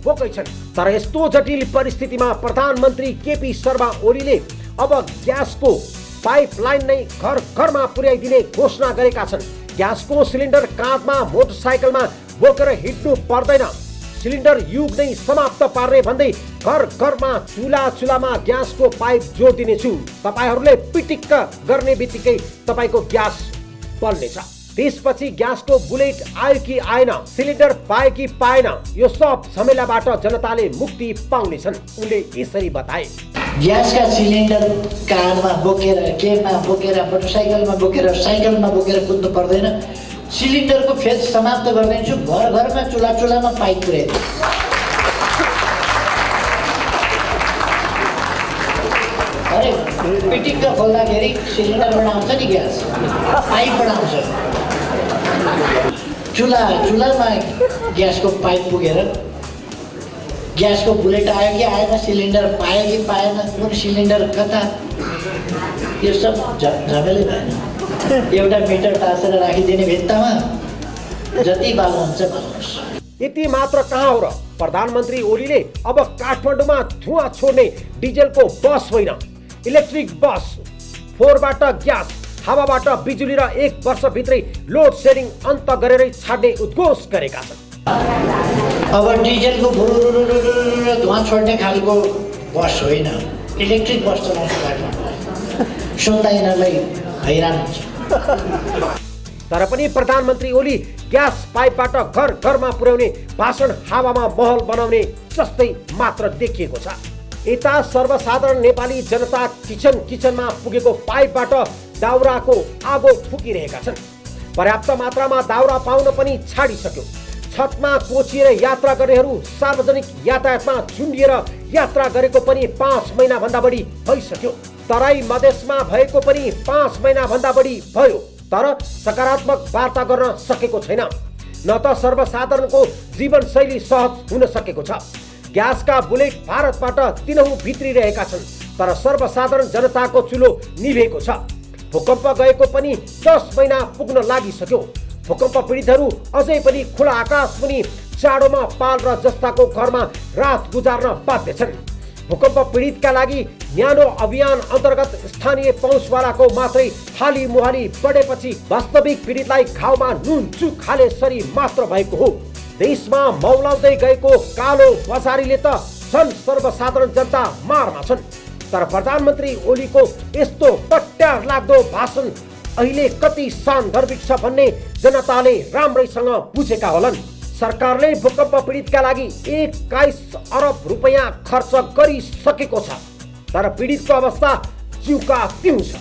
भोकै छन्। तर यस्तो जटिल परिस्थितिमा प्रधानमन्त्री केपी शर्मा ओलीले अब ग्यासको पाइपलाइन नै घर घरमा पुर्याइदिने घोषणा गरेका छन्। ग्यासको सिलिन्डर काँधमा मोटरसाइकलमा बोकेर हिँड्नु पर्दैन, सिलिन्डर युग नै समाप्त पार्ने भन्दै घर घरमा चुलामा ग्यासको पाइप जोडिदिनेछु। तपाईहरूले पिटिक्क गर्ने बित्तिकै तपाईँको ग्यास बल्नेछ। त्यसपछि ग्यासको बुलेट आयो कि आएन, सिलिन्डर पाए कि पाएन, यो सब झमेलाबाट जनताले मुक्ति पाउनेछन्। उनले यसरी बताए। ग्यासका सिलिन्डर काँधमा बोकेर, केमा बोकेर, मोटरसाइकलमा बोकेर, साइकलमा बोकेर कुद्नु पर्दैन। सिलिन्डरको फेज समाप्त गरिदिन्छु। घर घरमा चुलामा पाइप पुर्याइदिन्छु। अरे पिटिक्क खोल्दाखेरि सिलिन्डरबाट आउँछ नि ग्यास, पाइपबाट आउँछ। चुलामा ग्यासको पाइप पुगेर ग्यासको बुलेट आयो कि आएन, सिलिन्डर पायो कि पाएन, कुन सिलिन्डर कता, यो सब झमेलै भएन। एउटा मिटर टाँसेर राखिदिने भित्तामा, जति बाल्नुहुन्छ बाल्नुहोस्। यति मात्र कहाँ हो र, प्रधानमन्त्री ओलीले अब काठमाडौँमा धुवा छोड्ने डिजेलको बस होइन, इलेक्ट्रिक बस, फोहोरबाट ग्यास, हावाबाट बिजुली र 1 वर्षभित्रै लोड सेडिङ अन्त गरेरै छाड्ने उद्घोष गरेका छन्। अब डिजेलको भुरुरुरुरुरु धुवा छोड्ने खालको बस होइन, इलेक्ट्रिक बस चलाउँछ काठमाडौँमा। सुन्दा यिनीहरूलाई हैरान हुन्छ। तर पनि प्रधानमन्त्री ओली ग्यास पाइपबाट घर घरमा पुर्याउने भाषण हावामा महल बनाउने जस्तै मात्र देखिएको छ। यता सर्वसाधारण नेपाली जनता किचनमा पुगेको पाइपबाट दाउराको आगो फुकिरहेका छन्। पर्याप्त मात्रामा दाउरा पाउन पनि छाडिसक्यो। छतमा कोचिएर यात्रा गर्नेहरू सार्वजनिक यातायातमा झुन्डिएर यात्रा गरेको पनि 5 महिनाभन्दा बढी भइसक्यो। तराई मधेसमा भएको पनि 5 महिनाभन्दा बढी भयो, तर सकारात्मक वार्ता गर्न सकेको छैन। न त सर्वसाधारणको जीवनशैली सहज हुन सकेको छ। ग्यासका बुलेट भारतबाट दिनहुँ भित्रिरहेका छन्, तर सर्वसाधारण जनताको चुलो निभेको छ। भूकम्प गएको पनि 10 महिना पुग्न लागिसक्यो। भूकम्प पीडितहरू अझै पनि खुला आकाश मुनि चाडोमा पाल र जस्ताको घरमा रात गुजार्न बाध्य छन्। भूकम्प पीडितका लागि न्यानो अभियान अन्तर्गत स्थानीय पहुँचवालाको मात्रै हाली मुहाली बढेपछि वास्तविक पीडितलाई घाउमा नुन चुक हाले सरी मात्र भएको हो। देशमा मौलाउँदै गएको कालो बजारीले त झन् सर्वसाधारण जनता मारमा छन्। तर प्रधानमन्त्री ओलीको यस्तो पट्यार लाग्दो भाषण अहिले कति सान्दर्भिक छ भन्ने जनताले राम्रैसँग बुझेका होलान्। सरकारले भूकम्प पीडितका लागि 21 अरब रुपैयाँ खर्च गरिसकेको छ, तर पीडितको अवस्था जिउका तिउ छ।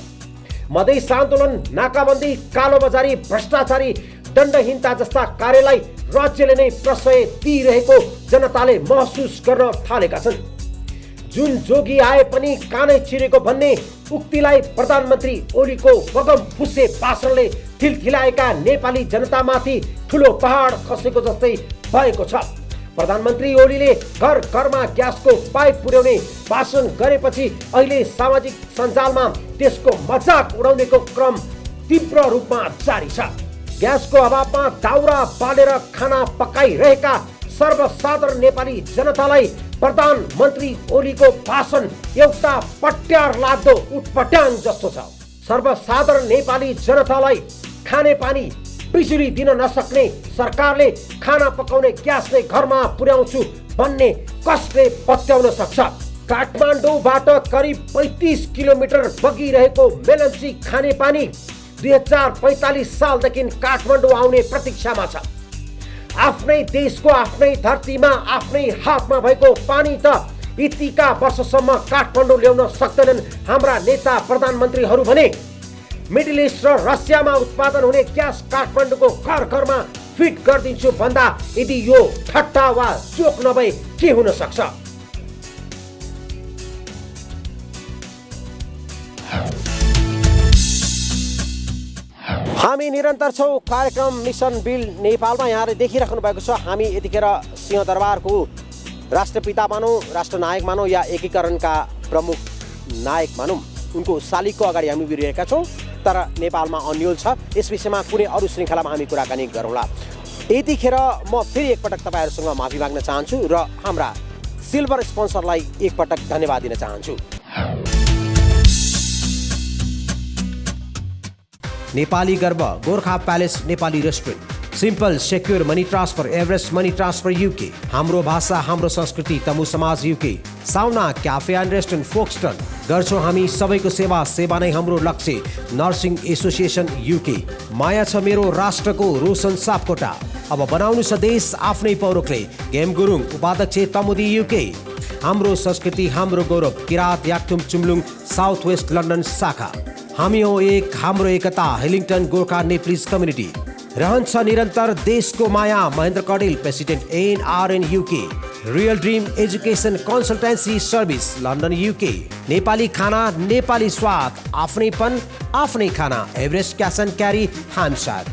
मधेस आन्दोलन, नाकाबन्दी, कालोबजारी, भ्रष्टाचारी, दण्डहीनता जस्ता कार्यलाई राज्यले नै प्रश्रय दिइरहेको जनताले महसुस गर्न थालेका छन्। जुन जोगी आए पनि कानै चिरेको भन्ने उक्तिलाई प्रधानमन्त्री ओलीको बगम फुसे भाषणले थिलथिलाएका नेपाली जनतामाथि ठुलो पहाड खसेको जस्तै भएको छ। प्रधानमन्त्री ओलीले घर घरमा ग्यासको पाइप पुर्याउने भाषण गरेपछि अहिले सामाजिक सञ्जालमा त्यसको मजाक उडाउनेको क्रम तीव्र रूपमा जारी छ। ग्यासको अभावमा दाउरा बालेर खाना पकाइरहेका सर्वसाधारण नेपाली जनतालाई प्रधानमन्त्री ओलीको भाषण एउटा पट्यार लाग्दो उटपटाङ जस्तो छ। सर्वसाधारण नेपाली जनतालाई खाने पानी, बिजुली दिन नसक्ने सरकारले खाना पकाउने ग्यासले घरमा पुर्याउँछु भन्ने कसले पत्याउन सक्छ? काठमाडौँबाट करिब 35 किलोमिटर बगिरहेको मेलम्ची खाने पानी 2045 सालदेखि काठमाडौँ आउने प्रतीक्षामा छ। आफ्नै देशको आफ्नै धरतीमा आफ्नै हातमा भएको पानी त यतिका वर्षसम्म काठमाडौँ ल्याउन सक्दैनन् हाम्रा नेता प्रधानमन्त्रीहरू भने। मिडल इस्ट र रसियामा उत्पादन हुने ग्यास काठमाडौँको घर घरमा फिट गरिदिन्छु भन्दा यदि यो ठट्टा वा जोक नभए के हुन सक्छ? हामी निरन्तर छौँ कार्यक्रम मिसन बिल नेपालमा। यहाँले देखिराख्नु भएको छ हामी यतिखेर सिंहदरबारको राष्ट्रपिता मानौँ, राष्ट्रनायक मानौँ या एकीकरणका प्रमुख नायक मानौँ, उनको शालिगको अगाडि हामी उभिरहेका छौँ। तर नेपालमा अन्यल छ, यस विषयमा कुनै अरू श्रृङ्खलामा हामी कुराकानी गरौँला। यतिखेर म फेरि एकपटक तपाईँहरूसँग माफी माग्न चाहन्छु र हाम्रा सिल्भर स्पोन्सरलाई एकपटक धन्यवाद दिन चाहन्छु। नेपाली गर्व Gorkha palace Nepali restaurant, simple secure money transfer Everest money transfer UK, हाम्रो भाषा हाम्रो संस्कृति तमु समाज युके, साउना क्याफे एन्ड रेस्टुरेन्ट फोक्सटन, गर्छौँ हामी सबैको सेवा, सेवा नै हाम्रो लक्ष्य, नर्सिङ एसोसिएसन युके, माया छ मेरो राष्ट्रको रोशन सापकोटा, अब बनाउनु छ देश आफ्नै पौरखले, गेम गुरुङ उपाध्यक्ष तमुदी युके, हाम्रो संस्कृति हाम्रो गौरव Kirat Yakthum Chumlung south west London शाखा, हामी हो एक हाम्रो एकता हेलिङटन गोर्खा नेप्लिज कम्युनिटी, रहन्छ निरन्तर देशको माया Mahendra Kadel president NRN UK, real dream education consultancy service London UK, Nepali खाना नेपाली स्वाद आफ्नैपन आफ्नै खाना एभरेस्ट क्यास एन्ड क्यारी हामसार,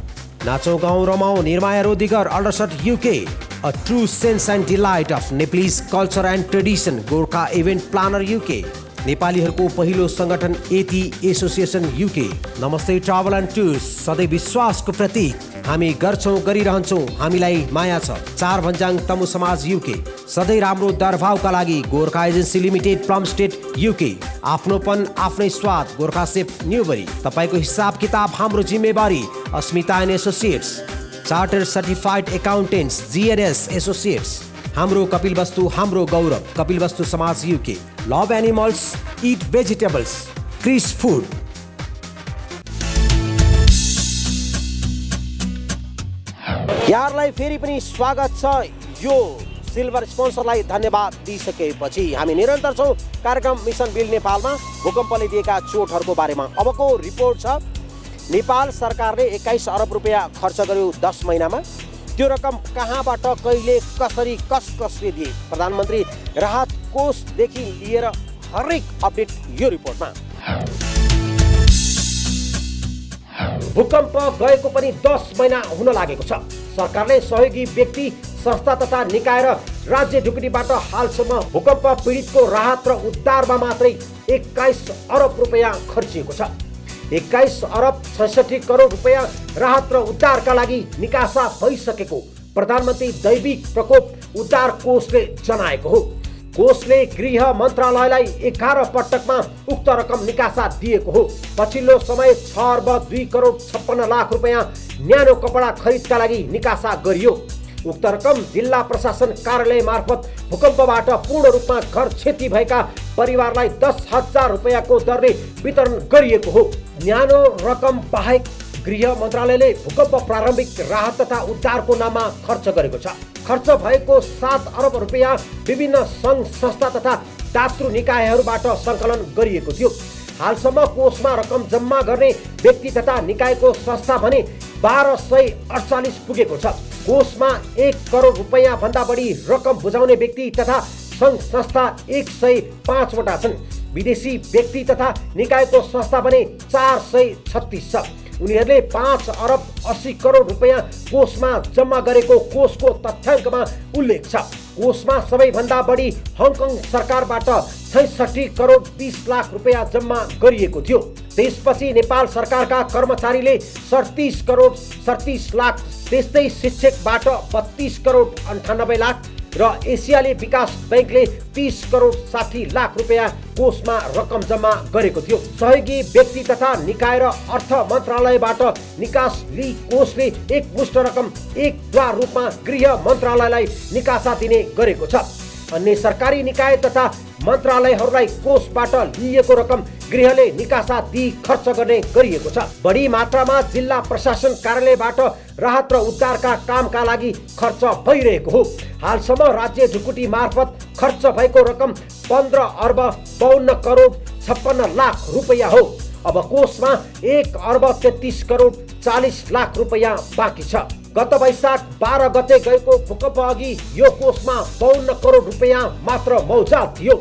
नाचौँ गाउँ रमाउँ निर्माया रोदिगर Aldershot UK, a true sense and delight of Nepalese culture and tradition Gorkha event planner UK, नेपालीहरूको पहिलो सङ्गठन एटी एसोसिएसन युके, नमस्ते ट्राभल एन्ड टुर्स सधैँ विश्वासको प्रतीक, हामी गर्छौँ गरिरहन्छौँ हामीलाई माया छ, चार भन्जाङ तमु समाज युके, सधैँ राम्रो दरभावका लागि Gorkha agency limited plum state UK, आफ्नोपन आफ्नै स्वाद गोर्खा सेफ न्युबरी, तपाईँको हिसाब किताब हाम्रो जिम्मेवारी Asmita and associates, charter certified accountants GNS associates, हाम्रो कपिल वस्तु हाम्रो गौरव कपिल वस्तु समाज UK, love animals eat vegetables Chris food. यहाँहरूलाई फेरि पनि स्वागत छ। यो सिल्भर स्पोन्सरलाई धन्यवाद दिइसकेपछि हामी निरन्तर छौँ कार्यक्रम मिसन बिल्ड नेपालमा भूकम्पले दिएका चोटहरूको बारेमा। अबको रिपोर्ट छ, नेपाल सरकारले 21 अरब रुपियाँ खर्च गर्यो 10 महिनामा। त्यो रकम कहाँबाट कहिले कसरी कसले दिए, प्रधानमन्त्री राहत कोषदेखि लिएर हरेक अपडेट यो रिपोर्टमा। भूकम्प गएको पनि 10 महिना हुन लागेको छ। सरकारले सहयोगी व्यक्ति संस्था तथा निकाय र राज्य ढुकुटीबाट हालसम्म भूकम्प पीडितको राहत र उद्धारमा मात्रै 21 अरब रुपियाँ खर्चिएको छ। 21 अरब 66 करोड रुपियाँ राहत र उद्धारका लागि निकासा भइसकेको प्रधानमन्त्री दैविक प्रकोप उद्धार कोषले जनाएको हो। कोषले गृह मन्त्रालयलाई 11 पटकमा उक्त रकम निकासा दिएको हो। पछिल्लो समय 6 अर्ब 2 करोड 56 लाख रुपियाँ न्यानो कपडा खरिदका लागि निकासा गरियो। उक्त रकम जिल्ला प्रशासन कार्यालय मार्फत भूकम्पबाट पूर्ण रूपमा घर क्षति भएका परिवारलाई 10,000 रुपियाँको दरले वितरण गरिएको हो। न्यानो रकम बाहेक गृह मन्त्रालयले भूकम्प प्रारम्भिक राहत तथा उद्धारको नाममा खर्च गरेको छ। खर्च भएको 7 अरब रुपियाँ विभिन्न सङ्घ संस्था तथा दातृ निकायहरूबाट सङ्कलन गरिएको थियो। हालसम्म कोषमा रकम जम्मा गर्ने व्यक्ति तथा निकायको संस्था भने 1248 पुगेको छ। कोषमा 1 करोड रुपियाँ भन्दा बढी रकम बुझाउने व्यक्ति तथा सङ्घ संस्था 105 वटा छन्। विदेशी व्यक्ति तथा निकायको संस्था भने 436 छ। उनीहरूले 5 अरब 80 करोड रुपियाँ कोषमा जम्मा गरेको कोषको तथ्याङ्कमा उल्लेख छ। कोषमा सबैभन्दा बढी हङकङ सरकारबाट 66 करोड 20 लाख रुपियाँ जम्मा गरिएको थियो। त्यसपछि नेपाल सरकारका कर्मचारीले 37 करोड 37 लाख, त्यस्तै शिक्षकबाट 32 करोड 98 लाख र एसियाली विकास बैंकले 30 करोड 60 लाख रुपियाँ कोषमा रकम जम्मा गरेको थियो। सहयोगी व्यक्ति तथा निकाय र अर्थ मन्त्रालयबाट निकास लिई कोषले एक मुष्ट रकम एकद्वार रूपमा गृह मन्त्रालयलाई निकासा दिने गरेको छ। अन्य सरकारी निकाय तथा मन्त्रालयहरूलाई कोषबाट लिएको रकम गृहले निकासा दिई खर्च गर्ने गरिएको छ। बढी मात्रामा जिल्ला प्रशासन कार्यालयबाट राहत र उद्धारका कामका लागि खर्च भइरहेको हो। हालसम्म राज्य ढुकुटी मार्फत खर्च भएको रकम 15 अर्ब 52 करोड 56 लाख रुपियाँ हो। अब कोषमा 1 अर्ब 33 करोड 40 लाख रुपियाँ बाँकी छ। गत वैशाख 12 गते गएको भूकम्प अघि यो कोषमा 52 करोड रुपियाँ मात्र मौजात थियो।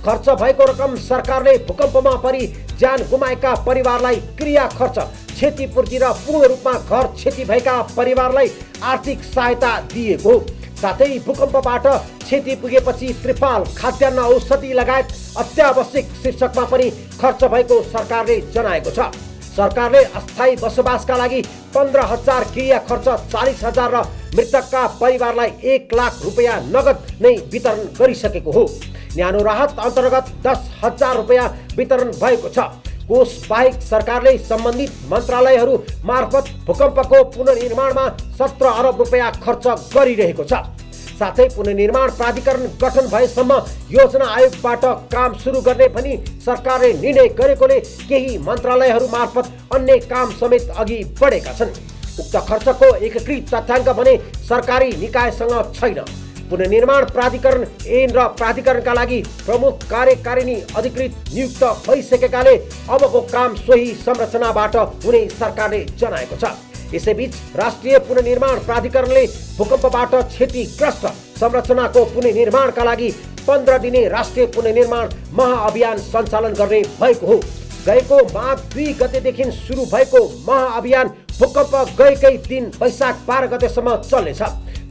खर्च भएको रकम सरकारले भूकम्पमा परि ज्यान गुमाएका परिवारलाई क्रिया खर्च, क्षतिपूर्ति र पूर्ण रूपमा घर क्षति भएका परिवारलाई आर्थिक सहायता दिएको हो। साथै भूकम्पबाट क्षति पुगेपछि त्रिपाल, खाद्यान्न, औषधि लगायत अत्यावश्यक शीर्षकमा पनि खर्च भएको सरकारले जनाएको छ। सरकारले अस्थायी बसोबासका लागि 15,000 क्रिया खर्च, 40,000 र मृतकका परिवारलाई 1 लाख रुपियाँ नगद नै वितरण गरिसकेको हो। न्यानो राहत अन्तर्गत 10,000 रुपियाँ वितरण भएको छ। कोष बाहेक सरकारले सम्बन्धित मन्त्रालयहरू मार्फत भूकम्पको पुनर्निर्माणमा 17 अरब रुपैयाँ खर्च गरिरहेको छ। साथै पुनर्निर्माण प्राधिकरण गठन भएसम्म योजना आयोगबाट काम सुरु गर्ने पनि सरकारले निर्णय गरेकोले केही मन्त्रालयहरू मार्फत अन्य काम समेत अघि बढेका छन्। उक्त खर्चको एकीकृत तथ्याङ्क भने सरकारी निकायसँग छैन। पुनर्निर्माण प्राधिकरण ऐन र प्राधिकरणका लागि प्रमुख कार्यकारिणी अधिकृत नियुक्त भइसकेकाले अबको काम सोही संरचनाबाट हुने सरकारले जनाएको छ। यसैबीच राष्ट्रिय पुनर्निर्माण प्राधिकरणले भूकम्पबाट क्षतिग्रस्त संरचनाको पुनर्निर्माणका लागि 15 दिने राष्ट्रिय पुनर्निर्माण महाअभियान सञ्चालन गर्ने भएको हो। गएको माघ 2 गतेदेखि सुरु भएको महाअभियान भूकम्प गएकै दिन वैशाख 12 गतेसम्म चल्नेछ।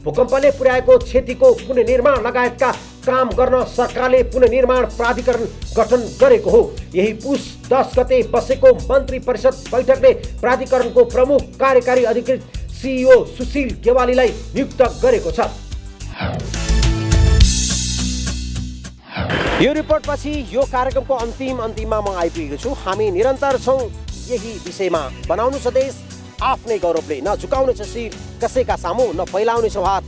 भूकम्पले पुर्याएको क्षतिको पुनर्निर्माण लगायतका काम गर्न सरकारले पुनर्निर्माण प्राधिकरण गठन गरेको हो। यही पुस 10 गते बसेको मन्त्री परिषद बैठकले प्राधिकरणको प्रमुख कार्यकारी अधिकृत CEO सुशील गेवालीलाई नियुक्त गरेको छ। यो रिपोर्टपछि यो कार्यक्रमको अन्तिममा म आइपुगेको छु। हामी निरन्तर छौँ यही विषयमा। बनाउनु छ देश आफ्नै गौरवले, न झुकाउने छ शिर कसैका सामु, न फैलाउने छ हात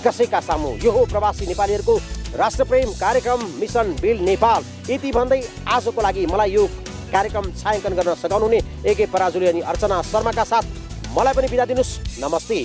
कसैका सामु। यो हो प्रवासी नेपालीहरूको राष्ट्रप्रेम कार्यक्रम मिसन बिल्ड नेपाल। यति भन्दै आजको लागि मलाई यो कार्यक्रम छायाङ्कन गर्न सघाउनुहुने एके पराजुली अनि अर्चना शर्माका साथ मलाई पनि बिदा दिनुहोस्। नमस्ते।